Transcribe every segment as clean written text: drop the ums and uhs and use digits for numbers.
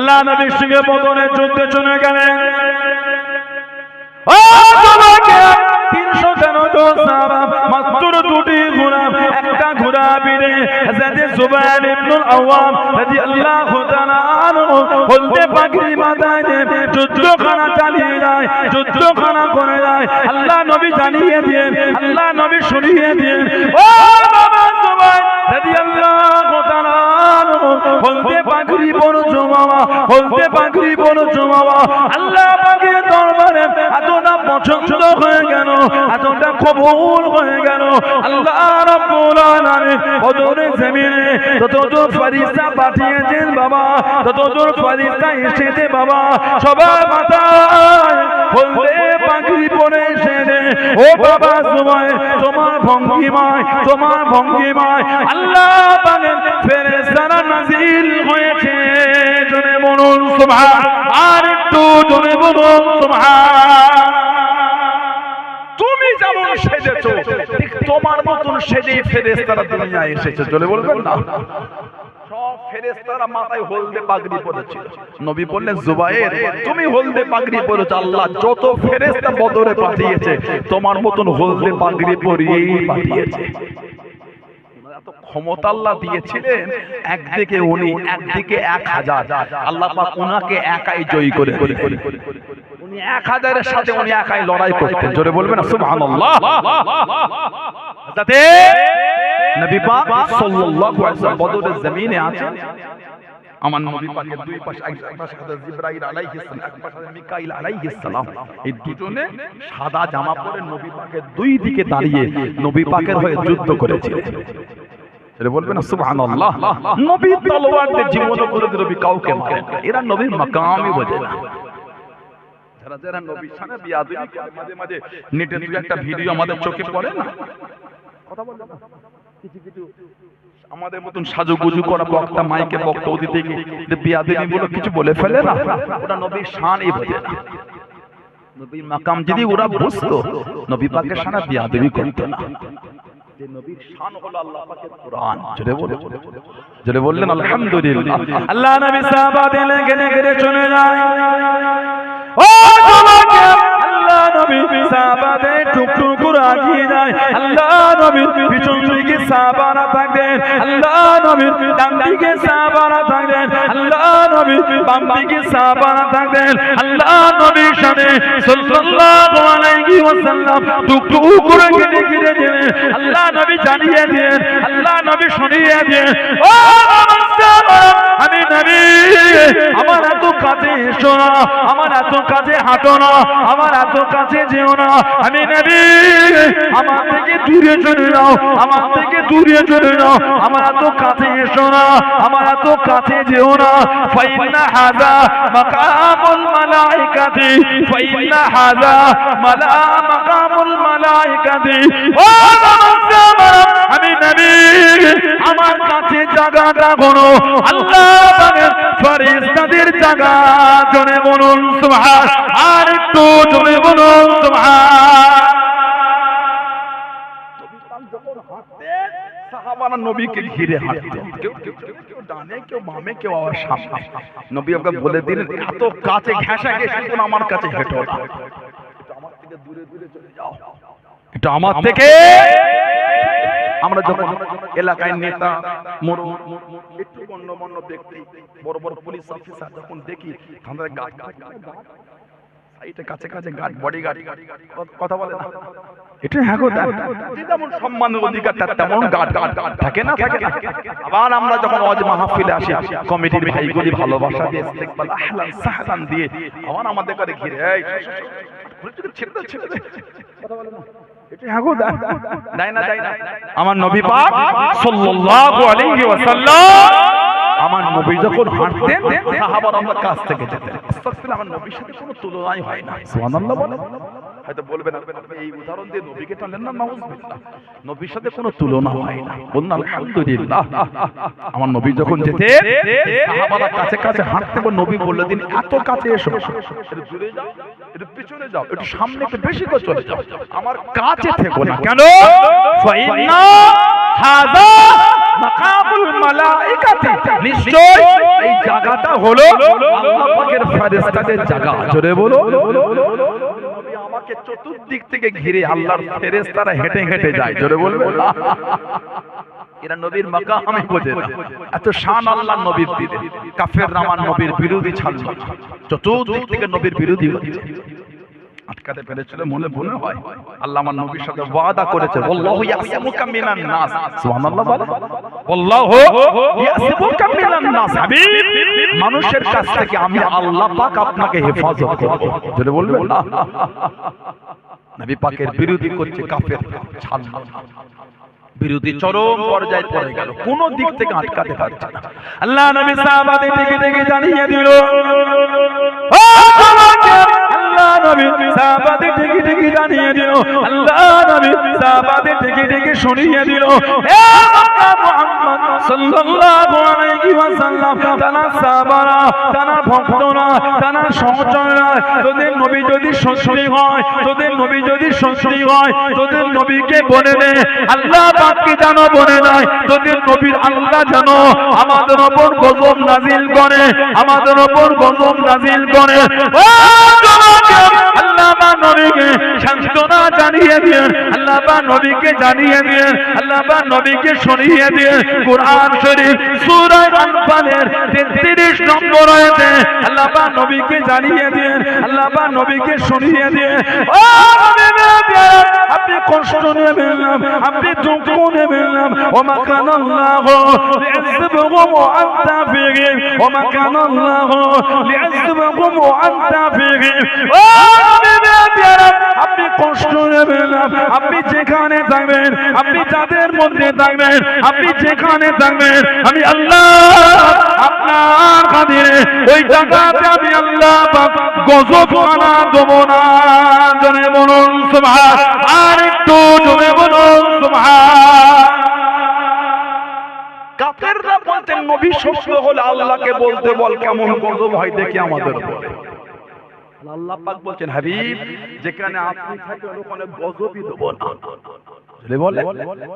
আল্লাহ নবীর সঙ্গে বদরের যুদ্ধে চলে গেলেন। মাত্র দুটি ঘোড়া, একটা ঘোড়া বিড়ে হযরত জুবাইর ইবনুল আওয়াম রাদিয়াল্লাহু তাআলা আনহু হলদে পাগড়ি মাথায় দিয়ে যুদ্ধখানা চালিয়ে যায়, যুদ্ধখানা করে যায়। আল্লাহ নবী জানিয়ে দিয়েন, আল্লাহ নবী শুনিয়ে দিয়েন, ও বাবা জুবাইর রাদিয়াল্লাহু তাআলা আনহু হলদে পাগড়ি পরছো বাবা, হলদে পাগড়ি পরছো বাবা। আল্লাহ পাকের দরবারে এতটা পছন্দ হয়ে গেল, এতটা কবুল হয়ে গেল। আল্লাহ রাব্বুল আলামিন বদরের জমিনে তত ফেরেশতা পাঠিয়েছেন বাবা, তত ফেরেশতা এসেছে বাবা। সবার মাথায় হলদে পাগড়ি পরে এসেছে। ও বাবা জুবাইর, তোমার ভঙ্গিমায়, তোমার ভঙ্গিমায় আল্লাহ পাকের ফেরেশতারা নাযিল হয়েছে। জোরে বলুন সুবহান, আর একটু জোরে বলুন সুবহান। তুমি যেমন সেজেছো ঠিক তোমার মতন সেজে ফেরেশতারা দুনিয়ায় এসেছে। জোরে বলবেন না? সব ফেরেশতারা মাথায় হলদে পাগড়ি পরেছিল। নবী বললেন, জুবাইর তুমি হলদে পাগড়ি পরেছো, আল্লাহ যত ফেরেশতা বদরে পাঠিয়েছে তোমার মতন হলদে পাগড়ি পরিয়েই পাঠিয়েছে। এত ক্ষমতা আল্লাহ দিয়েছিলেন, একদিকে উনি, একদিকে 1000। আল্লাহ পাক উনাকে একাই জয়ী করে দিলেন। উনি 1000-এর সাথে উনি একাই লড়াই করতেন। জোরে বলবেন না সুবহানাল্লাহ। যাতে নবী পাক সাল্লাল্লাহু আলাইহি ওয়াসাল্লাম বদরের জমিনে আছেন। আমার নবী পাকের দুই পাশে, এক পাশে হযরত জিবরাইল আলাইহিস সালাম, এক পাশে মিকাইল আলাইহিস সালাম। এই দুজনে সাদা জামা পরে নবী পাকের দুই দিকে দাঁড়িয়ে নবী পাকের হয়ে যুদ্ধ করেছিলেন। এরা বলবেন না সুবহানাল্লাহ। নবী তলোয়ার দিয়ে জীবন করে নবী কাউকে মারেন না। এরা নবীর মাকামই বোঝে না। যারা যারা নবীর সামনে বিয়াদবি করে, মাঝে মাঝে নেটে দুই একটা ভিডিও আমাদের চোখে পড়ে না, কথা বলে না, কিছু কিছু আমাদের মতন সাজুগুজু করা বক্তা মাইকে বক্তব্য দিতে গিয়ে বিয়াদবি বলে কিছু বলে ফেলে না। ওরা নবীর শানই বোঝে না। নবীর মাকাম যদি ওরা বুঝতো, নবী পাকের সামনে বিয়াদবি করতো না। যে নবীর শান হলো আল্লাহ পাকের কুরআন। জোরে বললেন আলহামদুলিল্লাহ। আল্লাহ নবী সাহাবাদের লেগে গেলে চলে যায়। ও তোমাকে আল্লাহ নবী সাহাবাদের টুকটুক করে আগিয়ে যায়। আল্লাহ নবীর পিছন দিকে সাহাবারা থাকতেন, আল্লাহ নবীর ডান দিকে সাহাবারা থাকতেন, আল্লাহ নবীর বাম দিকে সাহাবারা থাকতেন। আল্লাহ নবীর সাথে সাল্লাল্লাহু আলাইহি ওয়াসাল্লাম টুকটুক করে গিরে গিরে দিলেন। আল্লাহ নবী জানিয়ে দিলেন, আল্লাহ নবী শুনিয়ে দিলেন, ও আমি নবী, আমার এত কাছে এসো না, আমার এত কাছে হাঁটো না, আমার এত কাছে যেও না। আমি নবী, আমার থেকে দূরে চলে যাও, আমার থেকে দূরে চলে যাও, আমার এত কাছে এসো না, আমার এত কাছে যেও না। ফাইন্না হাযা মাকামুল মালাইকাতি, ফাইন্না হাযা মাকামুল মালাইকাতি। ও আমি নবী, আমার কাছে জায়গাটা কোনো আল্লাহ পাকের ফেরেশতাদের জায়গা। জোরে বলুন সুবহান, আর একটু জোরে বলুন সুবহান। সাহাবারা নবীকে ঘিরে হাঁটতেন, কেউ ডানে, কেউ বামে, কেউ আবার সামনে। নবী ওকে বলে দিলেন, এত কাছে ঘেঁষা ঘেঁষে কোন আমার কাছে হেঁটো না, এটা আমার থেকে দূরে দূরে চলে যাও, এটা আমার থেকে। আমরা যখন এলাকায় নেতা, একটু গণ্যমান্য ব্যক্তি, বড় বড় পুলিশ অফিসার যখন দেখি, আমাদের গার্ড সাইডে কাছে কাছে গার্ড, বডিগার্ড, কথা বলে না, এটা হ্যাঁ গো, যেমন সম্মানের অধিকার তেমন গার্ড থাকে না, থাকে না। আবার আমরা যখন ওয়াজ মাহফিলে আসি, কমিটির ভাইগুলি ভালোবাসা দিয়ে ইস্তেকবাল আহলান সাহলান দিয়ে আবার আমাদের কাছে ঘিরে, এই ছেড়ে দে, ছেড়ে দে, কথা বলে না, এটা হ্যাঁ গো, দেয় না, দেয় না। আমার নবী পাক সাল্লাল্লাহু আলাইহি ওয়াসাল্লাম, আমার নবী যখন হাঁটতেন, সাহাবারা আমার কাছ থেকে যেতেন। আস্তাগফিরুল্লাহ, আমার নবীর সাথে কোনো তুলনাই হয় না। সুবহানাল্লাহ বলেন। হয়তো বলবেন আপনি এই উদাহরণ দিয়ে নবীকে টানলেন না, নাউজুবিল্লাহ, নবীর সাথে কোনো তুলনা হয় না। বলুন আলহামদুলিল্লাহ। আমার নবী যখন যেতেন সাহাবারা কাছে কাছে হাঁটতেন, নবী বললেন দিন এত কাছে এসো, একটু দূরে যাও, একটু পিছনে যাও, একটু সামনে একটু বেশি করে চলে যাও, আমার কাছে থেকো না। কেন? ফাইন্না হাযা মাকামুল মালাইকাতি, নিশ্চয় এই জায়গাটা হলো আল্লাহ পাকের ফেরেশতাদের জায়গা। জোরে বলো। নবী আমাকে চতুর্দিক থেকে ঘিরে আল্লাহর ফেরেশতারা হেঁটে হেঁটে যায়। জোরে বলবেন না? এরা নবীর মাকাম আমি বোঝে না, এত শান আল্লাহর নবীর দিলে কাফেররা আমার নবীর বিরোধী ছাড়ল, চতুর্দিক থেকে নবীর বিরোধী হচ্ছে। আটকাতে পেরেছিল মনে মনে হয় আল্লাহ আমার নবীর সাথে ওয়াদা করেছে, আল্লাহু ইয়াসিমুকা মিনান নাস। সুবহানাল্লাহ বলে, আল্লাহু ইয়াসিমুকা মিনান নাস। হাবিব, মানুষের কাছ থেকে আমি আল্লাহ পাক আপনাকে হেফাজত করব। যদি বলবেন না, নবী পাকের বিরোধী করছে কাফের, ছাড়ল না, বিরোধী চরম পর্যায়ে পড়ে গেল, কোন দিক থেকে আটকাতে পারছে না। আল্লাহ নবী সাহাবাদের ডেকে ডেকে জানিয়ে দিল, আল্লাহ নবী সাহাবাদের ডেকে ডেকে জানিয়ে দিল, আল্লাহ নবী সাহাবাদের ডেকে ডেকে শুনিয়ে দিল, হে মুহাম্মদ সাল্লাল্লাহু আলাইহি ওয়াসাল্লাম, তারা সাহাবারা, তারা ভক্তরা, তারা সহচররা, তোদের নবী যদি সত্যি হয়, তোদের নবী যদি সত্যি হয়, তোদের নবীকে বলে দে আল্লাহ পাককে জানো বলে নাই, তোদের নবীর আল্লাহ জানো আমাদের উপর গজব নাজিল করে, আমাদের উপর গজব নাজিল করে। ও আল্লাহ পাক নবীকে সান্ত্বনা জানিয়ে দিন, আল্লাহ পাক নবীকে জানিয়ে দিন, আল্লাহ পাক নবীকে শুনিয়ে দিন। কুরআন শরীফ সূরা আনফালের 33 নম্বর আয়াতে আল্লাহ পাক নবীকে জানিয়ে দিন, আল্লাহ পাক নবীকে শুনিয়ে দিন। ও আপনি কষ্ট নেবেন না, আপনি দুঃখ নেবেন না। ওমা কানাল্লাহু লিয়াযিবহুম ওয়া আনতা ফীহিম, ওমা কানাল্লাহু লিয়াযিবহুম ওয়া আনতা ফীহিম। ও আপনি কষ্ট নেবেন না, আপনি যেখানে থাকবেন, আপনি যাদের মধ্যে থাকবেন, আপনি যেখানে থাকবেন, আমি আল্লাহ আপনার খাতিরে ওই জায়গাতে আমি আল্লাহ পাক গজব আনা দেব না। জনে বলুন সুবহান, আর একটু জনে বলুন সুবহান। কাফেররা বলতেন নবী সত্য হলে আল্লাহকে বলতে বল কেমন গজব হয় দেখি আমাদের উপরে। আল্লাহ পাক বলছেন, হাবিব যেখানে আপনি থাকবেন ওখানে গজবই দেব না। বলে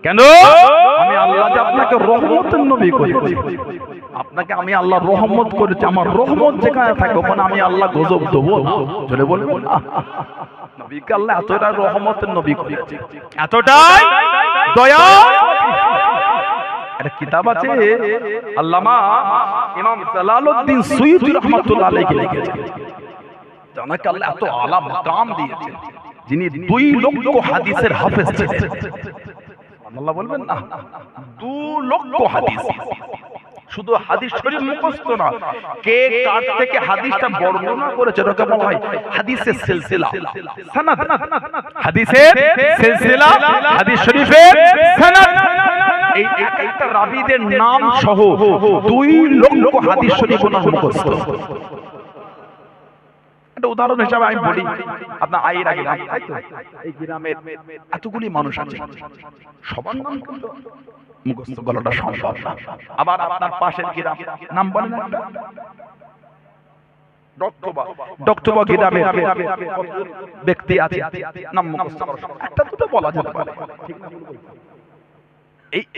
কেন? আমি আল্লাহ যে আপনাকে রহমতের নবী করেছি, আপনাকে আমি আল্লাহ রহমত করেছি, আমার রহমত যেখানে থাকে ওখানে আমি আল্লাহ গজব দেব না। জোরে বলবেন না? নবীকে আল্লাহ এতটা রহমতের নবী করেছে, এতটাই দয়া। একটা কিতাব আছে আল্লামা ইমাম জালালউদ্দিন সুয়ুতী রাহমাতুল্লাহ আলাইহি লিখেছেন, জানাকে আল্লাহ এত আলা মাকাম দিয়েছেন, যিনি 2 লক্ষ হাদিসের হাফেজ ছিলেন। আল্লাহ বলবেন না, 2 লক্ষ হাদিস, শুধু হাদিস শরীফ মুখস্থ না, কে কার থেকে হাদিসটা বর্ণনা করেছে এটাকে বলা হয় হাদিসের সিলসিলা, সনদ। হাদিসের সিলসিলা, হাদিস শরীফের সনদ, এই একটা রাবীদের নাম সহ 2 লক্ষ হাদিস শরীফ মুখস্থ। একটা উদাহরণ হিসেবে আমি বলি, আপনার আয়ের আগে তাই তো এই গ্রামের এতগুলি মানুষ আছে, সবার নাম কিন্তু মুখস্থ করাটা সম্ভব না। আবার আপনার পাশের গ্রাম নাম বলেন একটা ডক্টবা গ্রামের ব্যক্তি আছে, নাম মুখস্থ একটা দুটো বলা যেতে পারে, ঠিক না?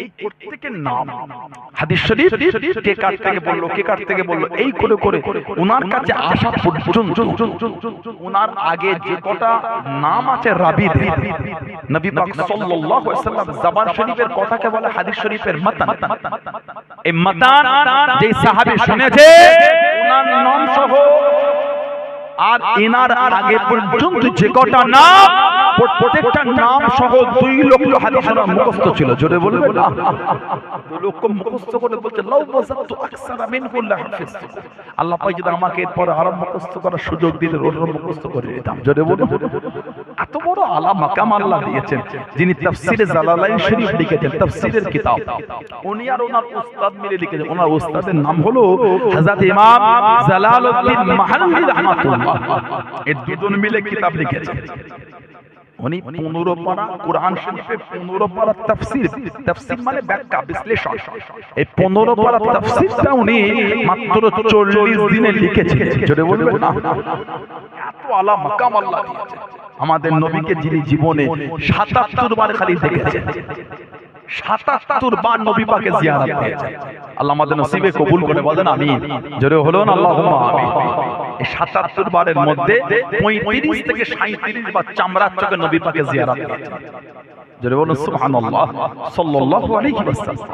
এই প্রত্যেকের নাম হাদিস শরীফ কে কার থেকে বললো, কে কার থেকে বললো, এই করে করে ওনার কাছে আসা পর্যন্ত ওনার আগে যে কটা নাম আছে রাবীদের, নবী পাক সাল্লাল্লাহু আলাইহি ওয়াসাল্লাম জবান শরীফের কথাকে বলে হাদিস শরীফের মাতান। এই মাতান যে সাহাবী শুনেছে ওনার নাম সহ আর এনার আগে পর্যন্ত যে কটা নাম প্রত্যেকটা নাম সহ 2 লক্ষ হাদিস মুখস্থ ছিল। জোরে বলবেন না? 2 লক্ষ মুখস্থ করে বলছে লাউ ওয়াজাতু আকসারা মিনহু লাহাফিজতু। আল্লাহ পাক যদি আমাকে এরপর আরো মুখস্থ করার সুযোগ দিতেন, ওটা মুখস্থ করে দিতাম। জোরে বলুন। এত বড় আলা মাকাম আল্লাহ দিয়েছেন, যিনি তাফসীরে জালালাইন শরীফ লিখেছেন, তাফসীরের কিতাব। উনি আর ওনার উস্তাদ মিলে লিখেছেন। ওনার উস্তাদের নাম হলো হযরত ইমাম জালালউদ্দিন মাহল্লি রাহমাতুল্লাহ। এই দুজন মিলে কিতাব লিখেছেন। উনি 15 পারা কোরআন শরীফে 15 পারা তাফসীর, তাফসীর মানে ব্যাখ্যা বিশ্লেষণ। এই 15 পারা তাফসীরটা উনি মাত্র 40 দিনে লিখেছেন। জোরে বলবেন না? এত আলা মাকাম আল্লাহ দিয়েছেন। আমাদের নবীকে যিনি জীবনে 77 বার খালি দেখেছেন, 77 বার নবী পাকে জিয়ারত করেছেন। আল্লাহ আমাদের নসিবে কবুল করে বলেন আমিন। জোরে বলুন আল্লাহুম্মা আমিন। এই 77 বারের মধ্যে 35 থেকে 37 বার চামড়ার চোখে নবী পাকে জিয়ারত করেছেন। জোরে বলুন সুবহানাল্লাহ সাল্লাল্লাহু আলাইহি ওয়াসাল্লাম।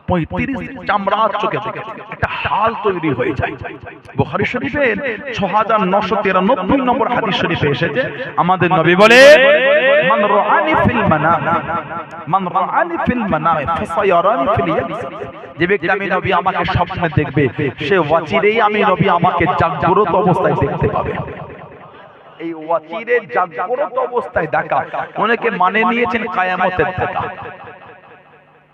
35 চামড়ার চোখে দেখেছেন। একটা হাল তৈরি হয়ে যায়। বুখারী শরীফের 6993 নম্বর হাদিস শরীফে এসেছে, আমাদের নবী বলে মান রাআনি ফিল মানাম, মান রাআনি ফিল মানাম ফাসায়ারানি ফিল ইয়াকযাব। যে ব্যক্তি আমি নবী আমাকে স্বপ্নে দেখবে, সে ওয়াচিরেই আমি নবী আমাকে জাগ্রত অবস্থায় দেখতে পাবে। এই ওয়াচিরে জাগ্রত অবস্থায় দেখা অনেকে মানে নিয়েছেন কিয়ামতের দেখা,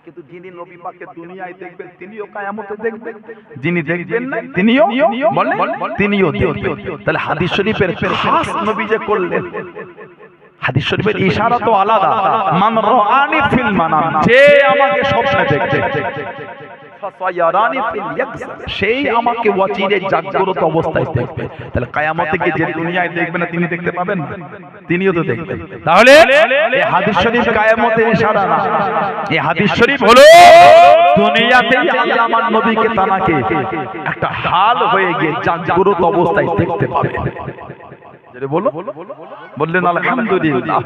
কিন্তু যিনি নবী পাককে দুনিয়ায় দেখবেন তিনিও কিয়ামতে দেখবেন, যিনি দেখবেন না তিনিও বলেন তিনিও দেখবেন। তাহলে হাদিস শরীফের খাস নবী যে করলেন, হাদিস শরীফের ইশারা তো আলাদা। মান রাআনি ফিল মানাম, যে আমাকে স্বপ্নে দেখবে, ফাসায়ারানি ফিল ইয়াকযাব, সেই আমাকে ওয়াচিরে জাগ্রত অবস্থায় দেখবে। তাহলে কিয়ামতে কি যে দুনিয়ায় দেখবে না তিনি দেখতে পাবেন না? তিনিও তো দেখবেন। তাহলে এই হাদিস শরীফ কিয়ামতের ইশারা না, এই হাদিস শরীফ হলো দুনিয়াতেই আল্লাহ আমার নবীকে তানাকে একটা হাল হয়ে গিয়ে জাগ্রত অবস্থায় দেখতে পাবে। বললেন আলহামদুলিল্লাহ।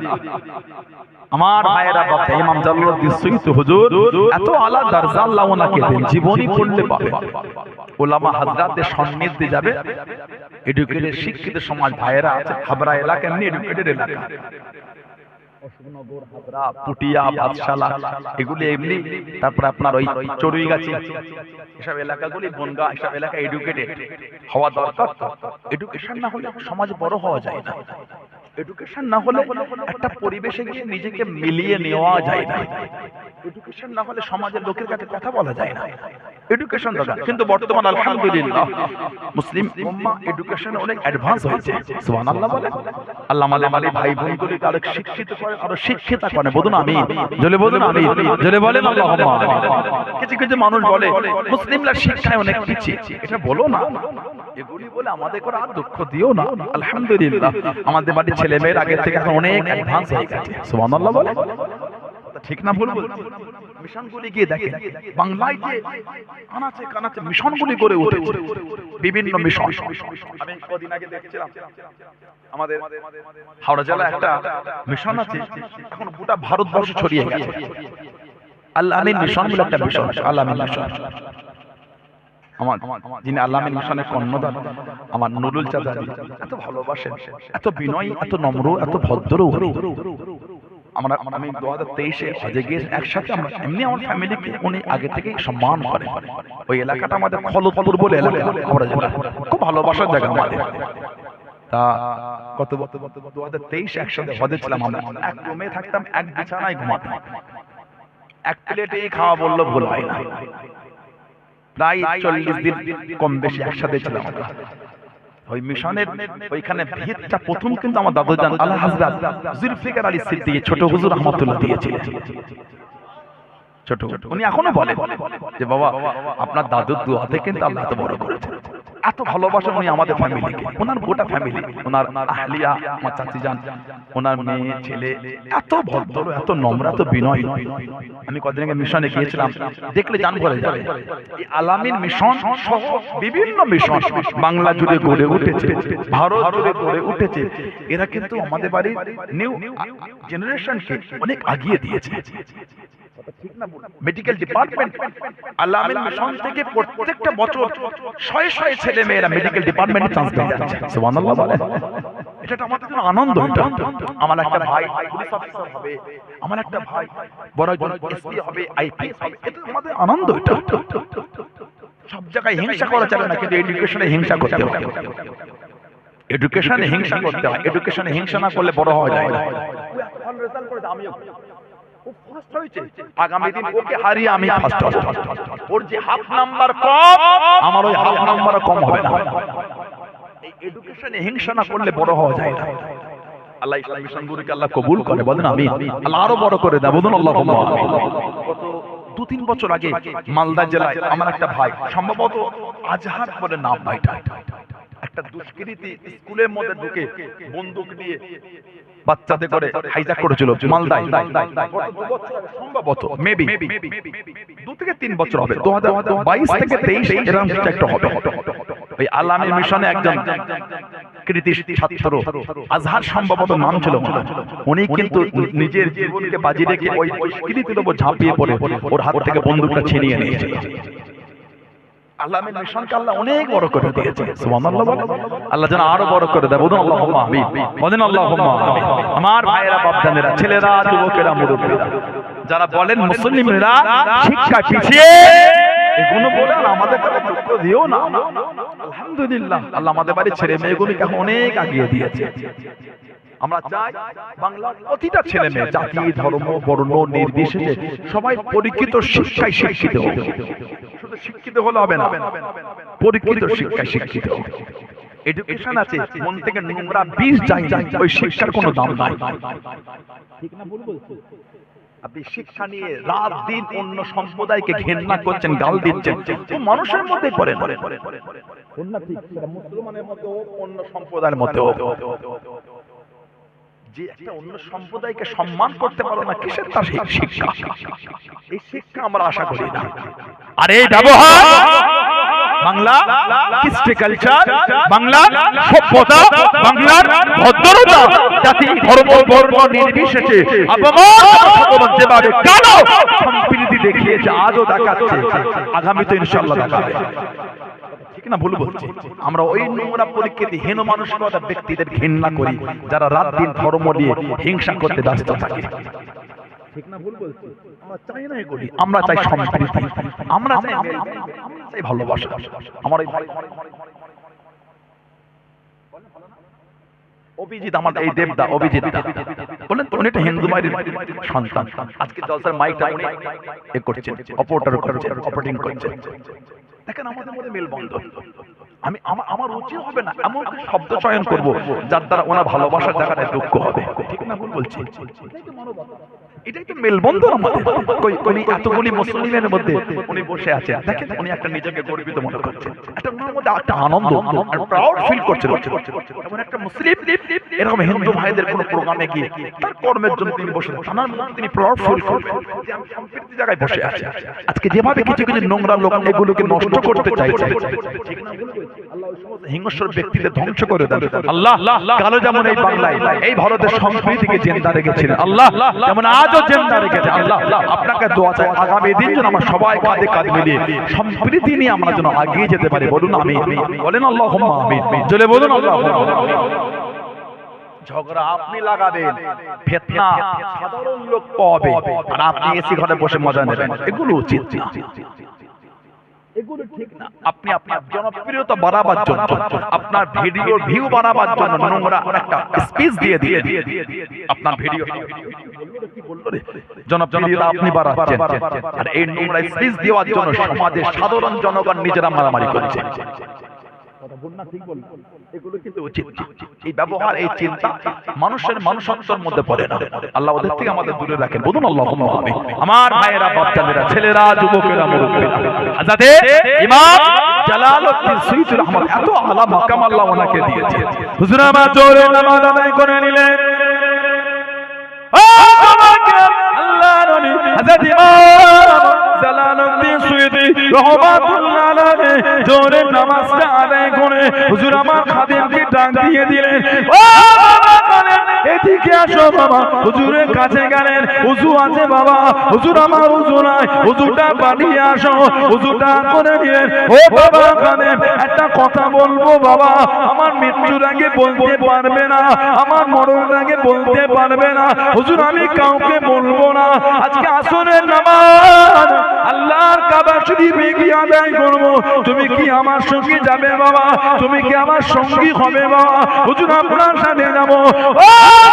আমার ভাইয়েরা, বাবা ইমাম জালালউদ্দিন সুয়ুতি হুজুর এত আলা দরজা আল্লাহ ওনাকে দেন, জীবনী পড়লে পাবে। উলামা হাজরাতদের সান্নিধ্যে যাবে, এডুকেটেড শিক্ষিত সমাজ ভাইয়েরা আছে। হাবড়া এলাকা এমনি এডুকেটেড এলাকা, অশোকনগর, হাবড়া, পুটিয়া, বাদশালা এগুলি এমনি। তারপর আপনার ওই চড়ুইগাছি এসব এলাকাগুলি, বনগা এসব এলাকা এডুকেটেড হওয়া দরকার। এডুকেশন না হলে সমাজ বড় হওয়া যায় না। এডুকেশন না হলে একটা পরিবেশে গিয়ে নিজেকে মিলিয়ে নেওয়া যায় না। এডুকেশন না হলে সমাজের লোকের কাছে কথা বলা যায় না। এডুকেশন দরকার। কিন্তু বর্তমান আলহামদুলিল্লাহ মুসলিম উম্মাহ এডুকেশনে অনেক অ্যাডভান্স হয়েছে। সুবহানাল্লাহ বলে। আল্লাহ আমাদের ভাই বোনগুলিকে আরো শিক্ষিত করে, আরো শিক্ষিতা করে। বলুন আমিন। জোরে বলুন আমিন। জোরে বলেন আল্লাহুম্মা আমিন। কিছু কিছু মানুষ বলে মুসলিমরা শিক্ষায় অনেক পিছিয়ে, এটা বলো না। এগুলি বলে আমাদের করে আর দুঃখ দিও না। আলহামদুলিল্লাহ আমাদের বাড়ির ছেলে মেয়ের আগের থেকে এখন অনেক অ্যাডভান্স হয়ে গেছে। সুবহানাল্লাহ বলে। ঠিক না ভুল বলছি? মিশনগুলি গিয়ে দেখেন, বাংলায় যে আনাচে কানাচে মিশনগুলি গড়ে উঠেছে, বিভিন্ন মিশন। আমি কদিন আগে দেখছিলাম আমাদের হাওড়া জেলায় একটা মিশন আছে, এখন গোটা ভারতবর্ষ ছড়িয়ে গেছে। আল্লাহ আমিন মিশন বলে একটা মিশন, আল্লাহ আমিন মিশন। আমার যিনি আল্লাহ আমিন মিশনের কর্ণধার আমার নুরুল চাচা, এত ভালোবাসেন, এত বিনয়ী, এত নম্র, এত ভদ্র। আমি 2023-এ হজে গিয়ে একসাথে আমরা এমনি আমার ফ্যামিলিকে উনি আগে থেকেই সম্মান করেন। ওই এলাকাটা আমাদের খলদপুর বলে এলাকা, আমরা খুব ভালোবাসার জায়গা আমাদের। তা কত 2023 একসাথে হজে ছিলাম আমরা। এক রুমে থাকতাম, এক বিছানায় ঘুমাতাম, এক প্লেটেই খাওয়া বললো ভুল হয় না। প্রায় 40 দিন কম বেশি একসাথে ছিলাম আমরা। ওই মিশনের ওইখানে ভিতটা প্রথম কিন্তু আমার দাদুজান আলা হযরত জুলফিকার আলী সিদ্দিকী ছোট হুজুর রাহমাতুল্লাহ দিয়েছিলেন। ছোট উনি এখনো বলেন যে বাবা আপনার দাদুর দোয়াতে কিন্তু আল্লাহ এত বড় করেছেন। এত ভালোবাসেন উনি আমাদের ফ্যামিলিকে, ওনার গোটা ফ্যামিলি, ওনার আহলিয়া, আমার চাচি যান, ওনার মেয়ে ছেলে, এত ভদ্র, এত নম্র, এত বিনয়। আমি কদিন আগে মিশনে গিয়েছিলাম, দেখলে জান ভরে যাবে। এই আলামিন মিশন সহ বিভিন্ন মিশন বাংলা জুড়ে গড়ে উঠেছে, ভারত জুড়ে গড়ে উঠেছে। এরা কিন্তু আমাদের বাড়ির নিউ জেনারেশনকে অনেক আগিয়ে দিয়েছে। মেডিকেল ডিপার্টমেন্ট আল্লাহ আমিন মিশন থেকে প্রত্যেকটা বছর শয়ে শয়ে ছেলে মেয়েরা মেডিকেল ডিপার্টমেন্টে চান্স পেয়ে যাচ্ছে। সুবহানাল্লাহ বলেন। এটা আমাদের জন্য আনন্দ। এটা আমার একটা ভাই পুলিশ অফিসার হবে, আমার একটা ভাই বড় একজন এসপি হবে, আইপিএস হবে, এটা আমাদের আনন্দ। এটা সব জায়গায় হিংসা করা চলে না, কিন্তু এডুকেশনে হিংসা করতে হয়। এডুকেশনে হিংসা করতে হয়। এডুকেশনে হিংসা না করলে বড় হওয়া যায় না। ভালো রেজাল্ট করেছে, আমিও ও ফার্স্ট হয়েছে, আগামী দিন ওকে হারিয়ে আমি ফার্স্ট হব। ওর যে হাফ নাম্বার কম, আমার ওই হাফ নাম্বার কম হবে না। এই এডুকেশনে হিংসা না করলে বড় হওয়া যায় না। আল্লাহ ইসলাম মিশনগুলোকে আল্লাহ কবুল করে, বলেন আমিন। আল্লাহ আরো বড় করে দেয়, বলুন আল্লাহুম্মা আমিন। গত 2-3 বছর আগে মালদা জেলায় আমার একটা ভাই, সম্ভবত আজহার বলে নাম ভাইটা, একটা দুষ্কৃতী স্কুলের মধ্যে ঢুকে বন্দুক নিয়ে বাচ্চাদের করে হাইজ্যাক করেছিল মালদায়। সম্ভবত মেবি 2 থেকে 3 বছর হবে, 2022 থেকে 23 এরকম কিছু একটা হবে। ওই আলামী মিশনে একজন কৃতি ছাত্র, আজহার সম্ভবত নাম ছিল, উনি কিন্তু নিজের জীবনকে বাজি রেখে ওই দুষ্কৃতীর উপর ঝাঁপিয়ে পড়ে ওর হাত থেকে বন্দুকটা ছিনিয়ে নিয়েছিল। আল্লামের মিশনকে আল্লাহ অনেক বড় করে দিয়েছে, সুবহানাল্লাহ। আল্লাহ যেন আরো বড় করে দেয়, বলুন আল্লাহুম্মা আমিন, বলেন আল্লাহুম্মা আমিন। আমার ভাইয়েরা, বাপজানেরা, ছেলেরা, যুবকেরা, মুরব্বীরা, যারা বলেন মুসলিমরা শিক্ষা পিছিয়ে, এগুলো বলে আমাদের কাছে দুঃখ দিও না। আলহামদুলিল্লাহ, আল্লাহ আমাদের বাড়ির ছেলে মেয়েগুলোকে অনেক আগিয়ে দিয়েছে। আমরা চাই বাংলার প্রতিটা ছেলে মেয়ে জাতি, ধর্ম, বর্ণ নির্বিশেষে সবাই পরীক্ষিত শিক্ষায় শিক্ষিত হোক। শুধু শিক্ষিত হলে হবে না, পরীক্ষিত শিক্ষায় শিক্ষিত হোক। এডুকেশন আছে, মন থেকে নোংরা বীজ যায় না, ওই শিক্ষার কোনো দাম নাই। ঠিক না ভুল বলছি? আপনি শিক্ষা নিয়ে রাত দিন অন্য সম্প্রদায়কে ঘৃণা করছেন, গাল দিচ্ছেন, তো মানুষের মধ্যে পড়ে না। ঠিক সেটা মুসলমানের মধ্যে হোক, অন্য সম্প্রদায়ের মধ্যে হোক। যে একটা অন্য সম্প্রদায়কে সম্মান করতে পারো না, কিসের তার শিক্ষা? এই শিক্ষা আমরা আশা করি না। আর এই ব্যবহার বাংলা কৃষ্টি কালচার, বাংলা সভ্যতা, বাংলার ভদ্রতা, জাতি, ধর্ম, বর্ণ নির্বিশেষে অপমান যেভাবে কেন সম্প্রীতি দেখিয়েছে, আজও দেখাচ্ছে, আগামী তো ইনশাআল্লাহ দেখাবে। ঠিক না ভুল বলছি? আমরা ওই নোংরা পরিস্থিতি, হীন মানসিকতা ব্যক্তিদের ঘৃণা করি, যারা রাত দিন ধর্ম নিয়ে হিংসা করতে ব্যস্ত থাকে। ঠিক না ভুল বলছি? আমরা চাই না এগুলি, আমরা চাই সম্প্রীতি, আমরা চাই ভালোবাসা। আমার এই ভাই অভিজিৎ, আমার এই দেবদা অভিজিৎ বলেন তো, উনি একটা হিন্দু বাড়ির সন্তান। আজকে জলসার মাইকটা উনি এ করছেন, অপারেটর করছেন, অপারেটিং করছেন। দেখেন আমাদের মধ্যে মেলবন্ধন। আমি আমার উচিত হবে না এমন শব্দ চয়ন করব যার দ্বারা ওনার ভালোবাসার জায়গাটায় দুঃখ হবে। ঠিক না ভুল বলছি? এটাই তো মেলবন্ধন আমাদের। উনি এতগুলি মুসলিমের মধ্যে উনি বসে আছেন, দেখেন উনি একটা নিজেকে গর্বিত মনে করছেন, একটা ওনার মধ্যে একটা আনন্দ আর প্রাউড ফিল করছেন। এমন একটা মুসলিম এরকম হিন্দু ভাইদের কোনো প্রোগ্রামে গিয়ে তার কর্মের জন্য তিনি বসে থানার মধ্যে তিনি প্রাউড ফিল করবেন যে আমি সম্প্রীতি জায়গায় বসে আছি। আজকে যেভাবে কিছু কিছু নোংরা লোক এগুলোকে নষ্ট করতে চাইছে, ঠিক না? আল্লাহ ওই সমস্ত হিংস্র ব্যক্তিদের ধ্বংস করে দেন। আল্লাহ কালো যেমন এই বাংলায় এই ভারতের সংস্কৃতিকে জিন্দা রেখেছিলেন, আল্লাহ যেমন আজও জিন্দা রেখেছে। আল্লাহ আপনাকে দোয়া চাই, আগামী দিন যেন আমরা সবাই কাঁধে কাঁধ মিলিয়ে সম্প্রীতি নিয়ে আমরা যেন এগিয়ে যেতে পারি। বলুন আমিন, বলেন আল্লাহুম্মা আমিন, জোরে বলুন আল্লাহুম্মা আমিন। ঝগড়া আপনি লাগাবেন, ফিতনা সাধারণ লোক পাবে, আর আপনি এসি ঘরে বসে মজা নেবেন, এগুলো উচিত না, এগুলো ঠিক না। আপনি আপনার জনপ্রিয়তা বাড়াবার জন্য, আপনার ভিডিওর ভিউ বাড়াবার জন্য নোংরা একটা স্পিচ দিয়ে দিয়ে আপনার ভিডিও কি বললো রে, জনপ্রিয়তা আপনি বাড়াচ্ছেন, আর এই নোংরা স্পিচ দেওয়ার জন্য সমাজের সাধারণ জনগণ নিজেরা মারামারি করছে। এগুলো কিন্তু উচিত। এই ব্যবহার, এই চিন্তা মানুষের মানুষত্বের মধ্যে পড়ে না। আল্লাহ ওদের থেকে আমাদের দূরে রাখেন। বলুন আল্লাহুম্মা আমিন। আমার ভাইয়েরা, বাচ্চাদেরা, ছেলেরা, যুবকেরা, মুরব্বীরা, হযরতে ইমাম জালালউদ্দিন সুয়ুতী রহমাত এত আলা মাকাম আল্লাহ ওনাকে দিয়েছে। হুজুর আমার জোরে নামাজ আদায় করে নিলেন। আল্লাহর ওলি হযরত ইমাম জালালউদ্দিন সুয়ুতী রহমাতুল্লাহ আলাইহি জোরে নামাজটা আদায় করে হুজুর আমার খাদেমকে ডাক দিয়ে দিলেন, ও বাবা বলেন এদিকে আসো বাবা। হুজুরের কাছে গেলেন, হুজু আছে বাবা, হুজুর আমার হুজু নাই, হুজুরটা বানিয়ে আসো। হুজুরটা করে দিলেন, ও বাবা খাদেম একটা কথা বলবো বাবা, আমার মৃত্যুর আগে বলতে পারবে না, আমার মরণের আগে বলতে পারবে না হুজুর, আমি কাউকে বলবো না। আজকে আসরের নামাজ আল্লাহর কাবা শরীফে গিয়ে আদায় করবো, তুমি কি আমার সঙ্গে যাবে বাবা? তুমি কি আমার সঙ্গী হবে বাবা? হুজুর আপনার সাথে যাবো। ও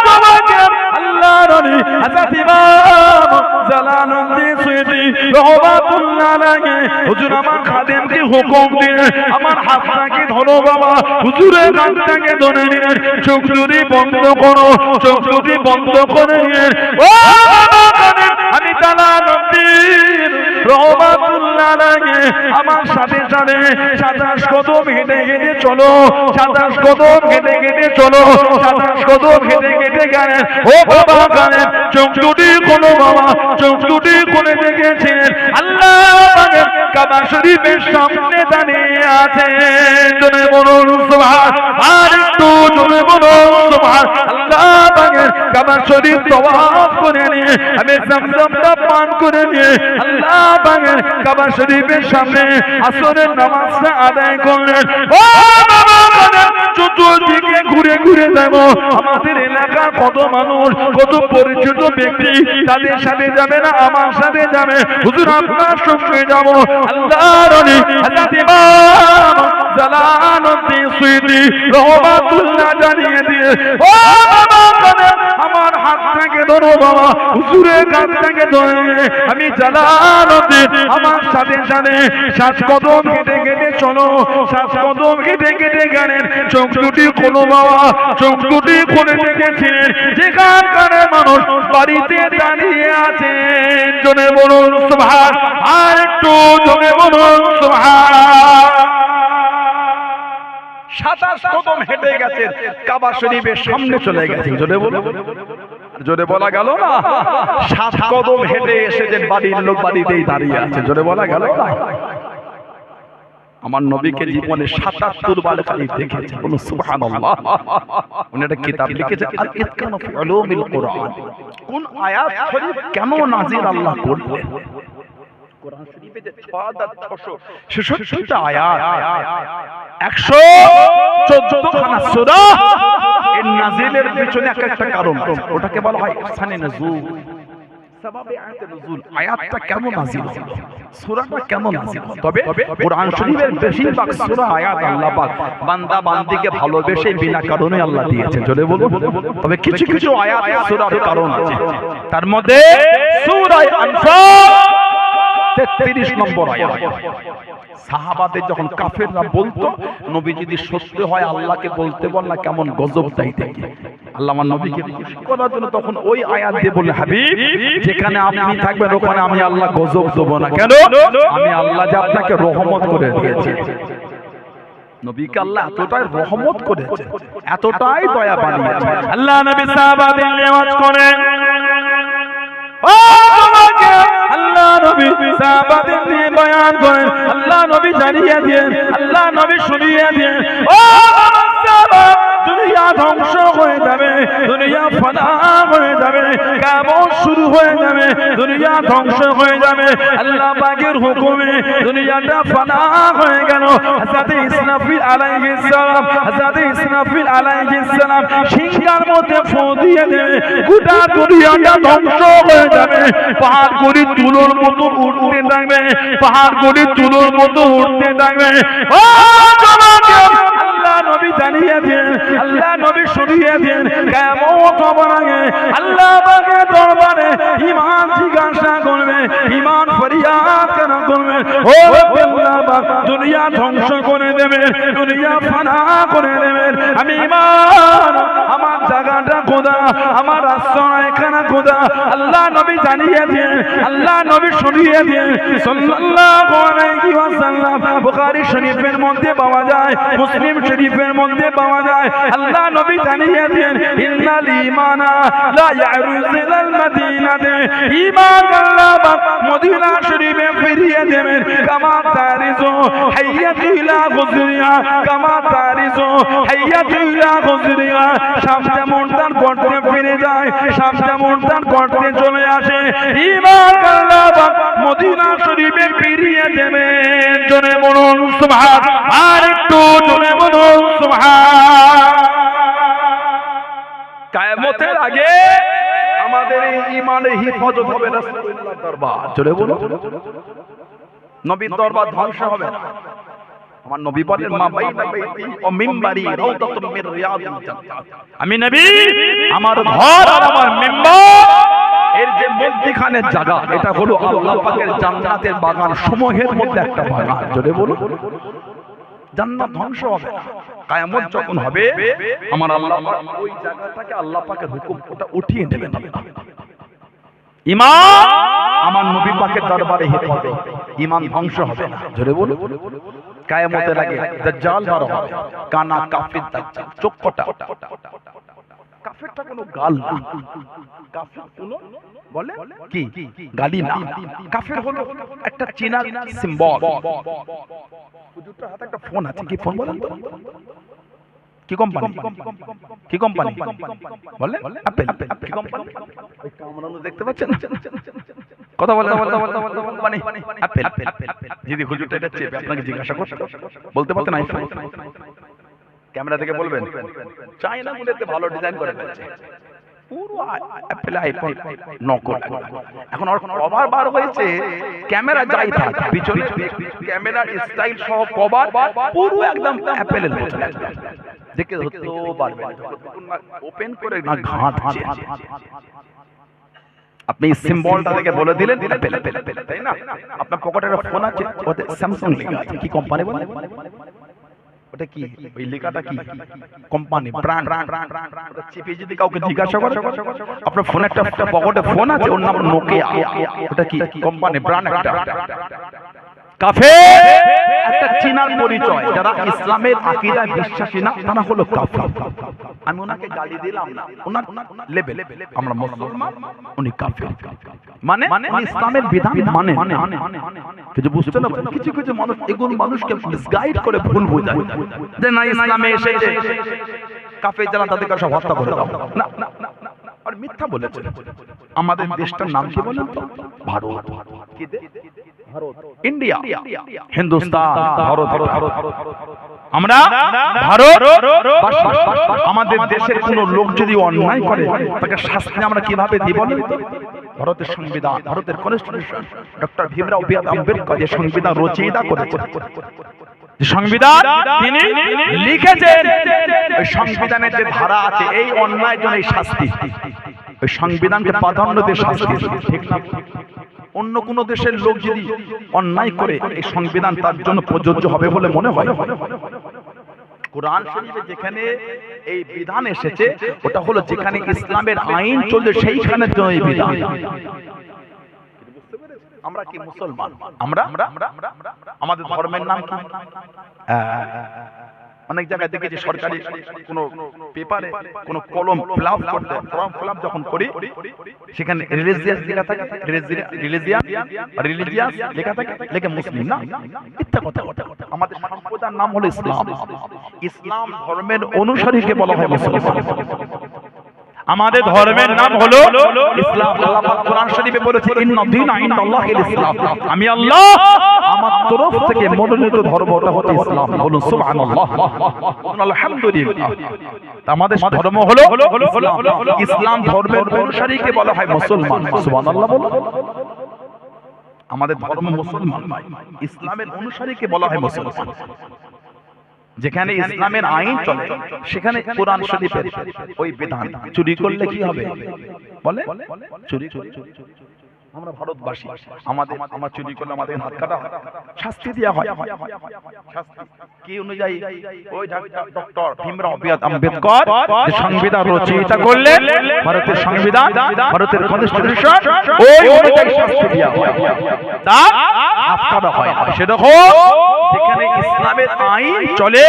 বাবাকে আল্লাহর ওলি হযরত ইমাম জালালউদ্দিন সুয়ুতী রাহমাতুল্লাহ আলাইহি হুজুর আমার খাদেমকে হুকুম দিলেন, আমার হাতটাকে ধরো বাবা। হুজুরের হাতটাকে ধরে নিলেন, চোখ দুটি বন্ধ করো, চোখ দুটি বন্ধ করে নিলেন। ও বাবা খাদেম আমি জালালউদ্দিন রাহমাতুল্লাহ আলাইহি আমার সাথে সাথে 27 কদম হেঁটে হেঁটে চলো, 27 কদম হেঁটে হেঁটে চলো, 27 কদম হেঁটে হেঁটে গেলেন। ও বাবা খাদেম চোখ দুটি কোনো বাবা, চোখ দুটি খুলে দেখেছেন আল্লাহ পাকের কাবা শরীফের সামনে দাঁড়িয়ে আছেন। জোরে বলুন সুবহান, আর একটু জোরে বলুন সুবহান। আল্লাহ পাকের কাবা শরীফ তওয়াফ করে নিয়ে আমি জমজমটা পান করে নিয়ে আল্লাহ পাকের কাবা শরীফের সামনে আসরের নামাজটা আদায় করলেন। ও বাবা খাদেম চতুর্দিকে ঘুরে ঘুরে যাব, আমাদের এলাকার কত মানুষ, কত পরিচিত ব্যক্তি, তাদের সাথে যাবে না আমার সাথে যাবে। হুজুর আপনার সঙ্গে যাব। আল্লাহর ওলি হযরত ইমাম জালালউদ্দিন সুয়ুতী রাহমাতুল্লাহ জানিয়ে দিয়ে, ও বাবা খাদেম আমার হাতটাকে ধরো বাবা। হুজুরের হাতটাকে ধরে আমি জালালউদ্দিন আমার সাথে সাথে 7 কদম হেঁটে হেঁটে চলো, 7 কদম হেঁটে হেঁটে গেলেন। চোখ দুটি খোলো বাবা, চোখ দুটি খুলে দেখেছিলেন যেখানকার মানুষ বাড়িতে দাঁড়িয়ে আছেন। জোরে বলুন সুবহান, আর একটু জোরে বলুন সুবহান। 27 কদম হেঁটে গেছেন, কাবা শরীফের সামনে চলে গেছেন। জোরে বলুন, জোরে বলা গেল না? 7 কদম হেঁটে এসেছেন, বাড়ির লোক বাড়িতেই দাঁড়িয়ে আছে। জোরে বলা গেল না? আমার নবীকে জীবনে 77 বার খালি দেখেছে। বলুন সুবহানাল্লাহ। উনি একটা কিতাব লিখেছেন আল ইতকান ফি উলুমিল কুরআন, কোন আয়াত শরীফ কেন নাযিল আল্লাহ করলেন। কোরআন শরীফে যে 6666টা আয়াত, 114 খানা সূরা, এর নাযিলের পিছনে একটা কারণ আছে, ওটাকে বলা হয় ইহসানে নজুল, সাবাবে আয়াতে নজুল। আয়াতটা কেন নাযিল হলো, সূরাটা কেন নাযিল হলো? তবে কোরআন শরীফের বেশিরভাগ সূরা আয়াত আল্লাহ পাক বান্দা বান্দিকে ভালোবেসে বিনা কারণে আল্লাহ দিয়েছেন। জোরে বলুন। তবে কিছু কিছু আয়াত সূরার কারণ আছে, তার মধ্যে সূরা আনফাল 33 নম্বর আয়াত। সাহাবাদের যখন কাফেররা বলতো নবী যদি সত্য হয় আল্লাহকে বলতে বল না, কেমন গজব তাই দেখি। আল্লাহ আমার নবীকে খুশি করার জন্য তখন ওই আয়াত দিয়ে বললেন, হাবিব যেখানে আপনি থাকবেন ওখানে আমি আল্লাহ গজব দেব না। কেন? আমি আল্লাহ যে আপনাকে রহমত করে দিয়েছি। নবীকে আল্লাহ এতটাই রহমত করেছে, এতটাই দয়া বানিয়েছে। আল্লাহ নবী সাহাবাদের নেওয়াজ করেন, ও তোমাকে আল্লাহ নবী সাহাবাদের নিয়ে বয়ান করেন। আল্লাহ নবী জানিয়ে দেন, আল্লাহ নবী শুনিয়ে দেন, ও সাহাবা দুনিয়া ধ্বংস হয়ে যাবে, দুনিয়া ফানা হয়ে যাবে, কিয়ামত শুরু হয়ে যাবে, দুনিয়া ধ্বংস হয়ে যাবে। আল্লাহ পাকের হুকুমে দুনিয়াটা ফানা হয়ে গেল। হযরত ইসরাফিল আলাইহিস সালাম, হযরত ইসরাফিল আলাইহিস সালাম সিংহার মধ্যে ফু দিয়ে দেবে, গোটা দুনিয়াটা ধ্বংস হয়ে যাবে। পাহাড় গড়ি তুলোর মতো উঠতে থাকবে, পাহাড় গড়ি তুলোর মতো উঠতে থাকবে। ও জমাকে আল্লাহ নবী জানিয়ে দেন, আল্লাহ নবী শুনিয়ে দেন, কিয়ামত হবার আগে আল্লাহ পাকের দরবারে ঈমান জিজ্ঞাসা করবে, ঈমান ফরিয়াদ কেন করবে। ও আল্লাহ পাক দুনিয়া ধ্বংস করে দেবেন, দুনিয়া ফানা করে দেবেন। আমি ঈমান, আমার জায়গাটা খোদা, আমার আশ্রয়খানা খোদা। আল্লাহ নবী জানিয়ে দেন, আল্লাহ নবী শুনিয়ে দেন। সাল্লাল্লাহু আলাইহি ওয়াসাল্লাম বুখারী শরীফের মধ্যে পাওয়া যায়, মুসলিম শরীফের মধ্যে পাওয়া যায়। আল্লাহ নবী জানিয়ে দেন, ইন্নাল ঈমানা লা ইয়ারুজু ইলাল মাদিনা মদিনাতে ঈমান আল্লাহ পাক মদিনা শরীফে ফিরিয়ে দেবেন কামা তারিজু হাইয়াতু ইলা গুজরিয়া কামা তারিজু হাইয়াতু ইলা গুজরিয়া সাপ যেমন তার গর্তে ফিরে যায় সাপ যেমন তার গর্তে চলে আসে ঈমান আল্লাহ পাক মদিনা শরীফে ফিরিয়ে দেবেন জোরে বলুন সুবহান আর একটু জোরে বলুন সুবহান কিয়ামতের আগে আমাদের এই ঈমানের হিফাজত হবে রাসূলুল্লাহর দরবার জোরে বলুন নবীর দরবার ধ্বংস হবে না আমার নবী বলেন মা বাইনা বাইতি ও মিম্বারি রাউদাতুম মির রিয়াদিল জান্নাত আমি নবী আমার ঘর আর আমার মিম্বার এর যে মধ্যখানের জায়গা এটা হলো আল্লাহ পাকের জান্নাতের বাগান সমূহের মধ্যে একটা বাগান জোরে বলুন জান্নাত ধ্বংস হবে না কিয়ামত যখন হবে আমার আল্লাহ পাক ওই জায়গাটাকে আল্লাহ পাকের হুকুম ওটা উঠিয়ে নেবেন ঈমান আমার নবী পাকের দরবারে হিফাজত ঈমান ধ্বংস হবে না জোরে বলুন কিয়ামতের আগে দাজ্জাল বার হবে কানা কাফির দাজ্জাল চোখ কটা কাফেরটা কোনো গাল না কাফের কোনো বলে কি গালি না কাফের হলো একটা চীনা সিম্বল হুজুরটার হাতে একটা ফোন আছে কি ফোন বলেন তো কি কোম্পানি কি কোম্পানি বলে অ্যাপল কি কোম্পানি ওই কামরানো দেখতে পাচ্ছেন কথা বলেন কোম্পানি অ্যাপল যদি হুজুরটা এটা চেপে আপনাকে জিজ্ঞাসা করতে বলতে পারতেন আইফোন ক্যামেরা থেকে বলবেন চায়না গুলোতে ভালো ডিজাইন করে ফেলছে পুরো অ্যাপল আইফোন নকল এখন কভার বার হয়েছে ক্যামেরা যাই থাক পিছনে ক্যামেরার স্টাইল সহ কভার পুরো একদম অ্যাপলের মতো একদম দেখে ধরতেও পারবে না ওপেন করে না ঘাঁটছে আপনি সিম্বলটা থেকে বলে দিলেন তাই না আপনার পকেটে একটা ফোন আছে ওতে স্যামসাং লেখা আছে কি কোম্পানি বলে ওটা কি ওই লেখাটা কি কোম্পানি ব্র্যান্ড ওটা চেপে যদি কাউকে জিজ্ঞাসা করে আপনার ফোনে একটা পকেটে ফোন আছে ওর নাম নোকিয়া ওটা কি কোম্পানি ব্র্যান্ড একটা কাফের একটা চীনার পরিচয় যারা ইসলামের আকীদায় বিশ্বাসী না তারা হলো কাফের আমি ওনাকে গালি দিলাম না ওনার লেভেল আমরা মুসলমান উনি কাফের মানে ইসলামের বিধান মানে কিছু বুঝতে না কিছু কিছু মানুষ এগুলো মানুষকে মিসগাইড করে ভুল বোঝায় যে না ইসলামে এসেছে কাফের যারা তাদেরকে সব হত্যা করে দাও না আর মিথ্যা বলেছে আমাদের দেশটার নাম কি বলেন তো ভারত কি দেশ ইন্ডিয়া হিন্দুস্তান ভারত আমরা ভারত আমাদের দেশের কোন লোক যদি অন্যায় করে তাকে শাস্তি আমরা কিভাবে দিব ভারতের সংবিধান ভারতের কনস্টিটিউশন ডক্টর ভীমরাও আম্বেদকর যে সংবিধান রচয়িতা করেছেন সংবিধান তিনি লিখেছেন ওই সংবিধানের যে ধারা আছে এই অন্যায় জন্য এই শাস্তি ওই সংবিধানকে প্রাধান্য দিয়ে শাস্তি ঠিক না অন্য কোন দেশের লোক যদি অন্যায় করে এই সংবিধান তার জন্য প্রযোজ্য হবে বলে মনে হয় কোরআন শরীফে যেখানে এই বিধান এসেছে ওটা হলো যেখানে ইসলামের আইন চলছে সেইখানের জন্য এই বিধান আমরা কি মুসলমান আমরা আমাদের ধর্মের নাম কি অনেক জায়গায় দেখেছি সরকারি কোন পেপারে কোন কলম ফিলআপ করতে ফর্ম ফিলআপ যখন করি সেখানে রিলিজিয়াস লেখা থাকে রিলিজিয়াস লেখা থাকে লেখা মুসলিম না মিথ্যা কথা আমাদের সম্প্রদায়ের নাম হলো ইসলাম ইসলাম ধর্মের অনুসারীকে বলা হয় মুসলমান আমাদের ধর্মের নাম হলো ইসলাম আল্লাহ পাক কোরআন শরীফে বলেছে ইন্না দীনা ইনদাল্লাহিল ইসলাম আমি আল্লাহ আমার তরফ থেকে মনোনীত ধর্মটা হলো ইসলাম বলুন সুবহানাল্লাহ আলহামদুলিল্লাহ আমাদের ধর্ম হলো ইসলাম ইসলাম ধর্মের অনুসারীকে বলা হয় মুসলমান সুবহানাল্লাহ বলুন আমাদের ধর্ম মুসলমান নয় ইসলামের অনুসারীকে বলা হয় মুসলমান যেখানে ইসলামের আইন চলে সেখানে কোরআন শরীফের ওই বিধান চুরি করলে কি হবে বলে চুরি আমরা ভারতবাসী আমরা চুরি করলে আমাদের হাত কাটা হয় শাস্তি দেওয়া হয় শাস্তি কি অনুযায়ী ওই ডক্টর ভীমরাও আম্বেদকর যে সংবিধান রচয়িতা করলেন ভারতের সংবিধান ভারতের কনস্টিটিউশন ওই অনুযায়ী শাস্তি দেওয়া হয় তা হাত কাটা হয় সেটা যেখানে ইসলামের আইন চলে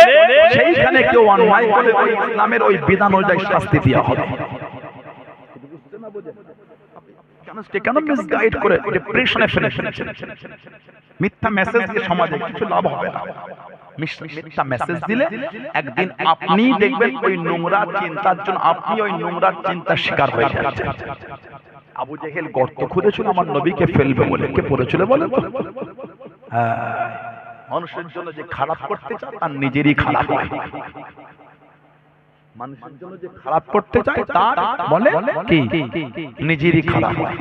সেইখানে কেউ অন্যায় করে ওই ইসলামের ওই বিধান অনুযায়ী শাস্তি দেওয়া হবে মানুষকে কেন মিসগাইড করে ডিপ্রেশনে ফেলে ফেলেছে? মিথ্যা মেসেজ দিয়ে সমাজে কিছু লাভ হবে না। মিথ্যা মেসেজ দিলে একদিন আপনি দেখবেন ওই নোংরা চিন্তার জন্য আপনি ওই নোংরা চিন্তার শিকার হয়ে যাচ্ছেন। আবু জেহেল গর্ত খুঁড়েছিল আমার নবীকে ফেলবে বলে, কে পড়েছিল বলে? হ্যাঁ, মানুষের জন্য যে খারাপ করতে চায় তার নিজেরই খারাপ হয়। মানুষের জন্য যে খারাপ করতে চায় তার বলে কি নিজেরই খারাপ হয়।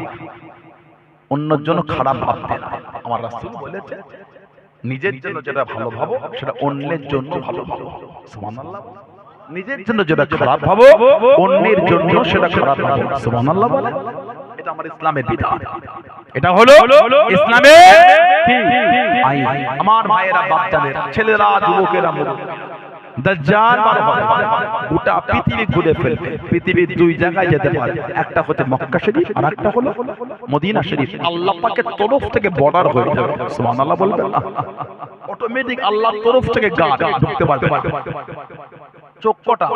অন্যের জন্য খারাপ ভাবতে না। আমার রাসূল বলেছে নিজের জন্য যেটা ভালো ভাবো সেটা অন্যের জন্য ভালো ভাবো। সুবহানাল্লাহ। নিজের জন্য যেটা খারাপ ভাবো অন্যের জন্য সেটা খারাপ ভাবো। সুবহানাল্লাহ বলে। এটা আমার ইসলামের বিধান। এটা হলো ইসলামের কি আইন। আমার মায়েরা, বাচ্চাদের, ছেলেরা, যুবকেরা, দাজ্জাল বার হবে, গোটা পৃথিবী ঘুরে ফেলবে। পৃথিবীর দুই জায়গায় যেতে পারে, একটা হচ্ছে মক্কা শরীফ আর একটা হলো মদিনা শরীফ। আল্লাহ পাকের তরফ থেকে বর্ডার হয়ে যাবে। সুবহানাল্লাহ বলবেন না? অটোমেটিক আল্লাহর তরফ থেকে গার্ড ঢুকতে পারবে। চোখ কটা?